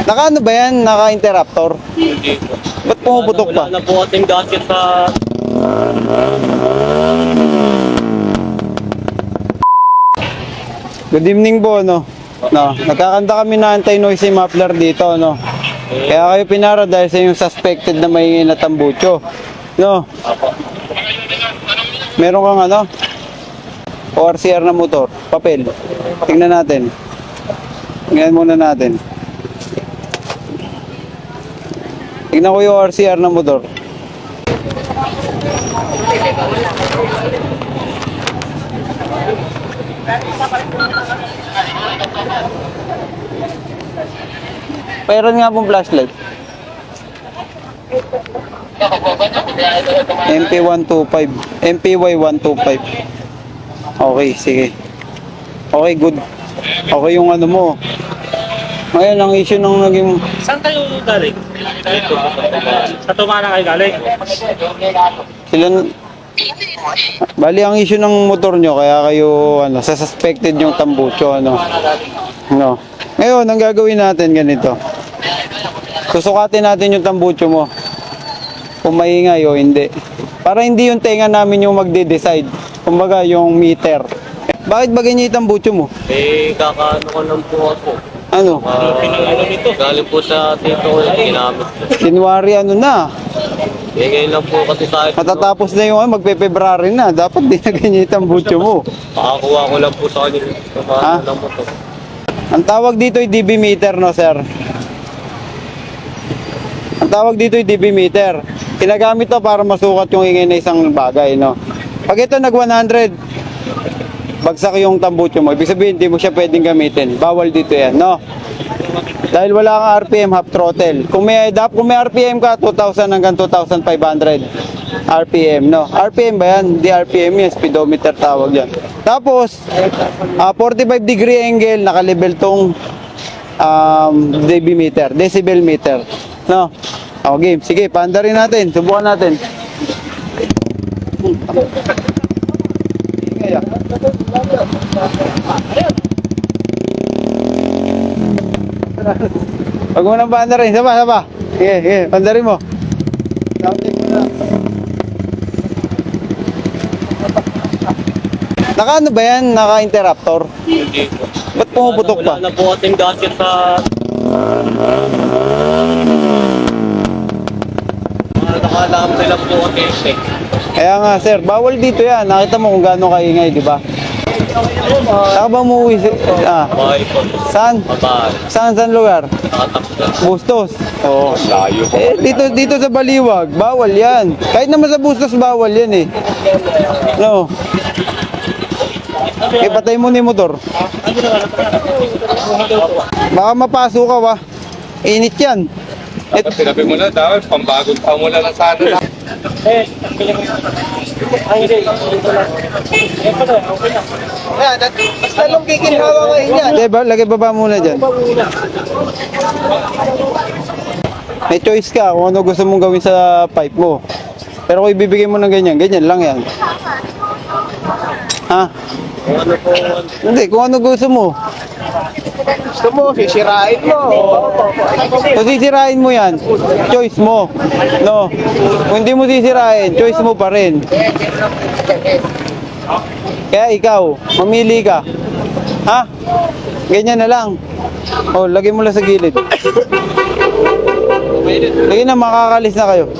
Naka ano ba yan? Naka-interruptor? Hindi po. Ba't pumuputok pa? Wala na po ating gadget sa... Good evening po, no? No, nagkakanta kami na anti-noisy muffler dito, no? Kaya kayo pinara dahil sa yung suspected na may na tambucho. No? Meron kang ano? ORCR na motor, papel. Tingnan natin. Tingnan muna natin. Tingnan ko yung ORCR na motor. Pairan nga pong flashlight. MP125. MPY125. Okay, sige. Okay, good. Okay yung ano mo. Ngayon, ang issue nung naging... Saan kayo galing? Dito po sa Tumana kayo galing? Sila... Bali, ang issue ng motor nyo, kaya kayo, ano, sa suspected yung tambucho, ano. No. Ngayon, ang gagawin natin ganito. Susukatin natin yung tambucho mo. Kung maingay o hindi. Para hindi yung tenga namin yung magde-decide. Kumbaga, yung meter. Bakit ba ganyan yung tambucho mo? Kakaano ko lang po ako. Ano? Galing po sa tito ko yung ginamit ko. January, ano na? Ngayon lang po kasi tayo. Matatapos na yung magpe-February na. Dapat din na ganyan yung tambucho mo. Makakuha ko lang po sa kanila. Ha? Lang po to. Ang tawag dito ay DB meter, no, sir? Ang tawag dito ay DB meter. Ginagamit to para masukat yung ingay na isang bagay, no? Pag ito nag 100, bagsak yung tambucho mo. Ibig sabihin, hindi mo siya pwedeng gamitin. Bawal dito yan, no? Dahil wala kang RPM, half throttle. Kung may RPM ka, 2,000 hanggang 2,500 RPM, no? RPM ba yan? Hindi RPM yan, speedometer tawag yan. Tapos, 45 degree angle, naka-level tong dB meter, decibel meter, no? O, game. Sige, paandarin natin. Subukan natin. Ingay, Huwag mo nang paandarin. Saba. Sige, paandarin mo. Naka ano ba yan? Naka-interruptor? Hindi po. Ba't pumuputok pa? Wala na po ating gadget sa... Nakaalam nila po ang tech. Kaya nga sir, bawal dito yan. Nakita mo kung gaano kaingay, di ba? Saan ba umuwi? Bahay po. Saan? Babae. Saan lugar? Nakatapos. Bustos. Oo. Layo po. Dito sa Baliwag, bawal yan. Kahit naman sa Bustos, bawal yan eh. No. Okay, patay mo na yung motor. Baka mapasok ka ba? Init yan. Sinabi mo na, dapat pambagong pamula na sana. Mas lalong kikinhawa kayo yan. Diba, lagay baba muna dyan. May choice ka kung ano gusto mong gawin sa pipe mo. Pero kung ibibigay mo ng ganyan, ganyan lang yan. Ha? Kung ano po... Hindi, kung ano gusto mo. Gusto mo, sisirain mo. Kung sisirain mo yan, choice mo. No. Kung hindi mo sisirain, choice mo pa rin. Kaya ikaw, mamili ka. Ha? Ganyan na lang. O, lagay mo lang sa gilid. Lagay na, makakalis na kayo.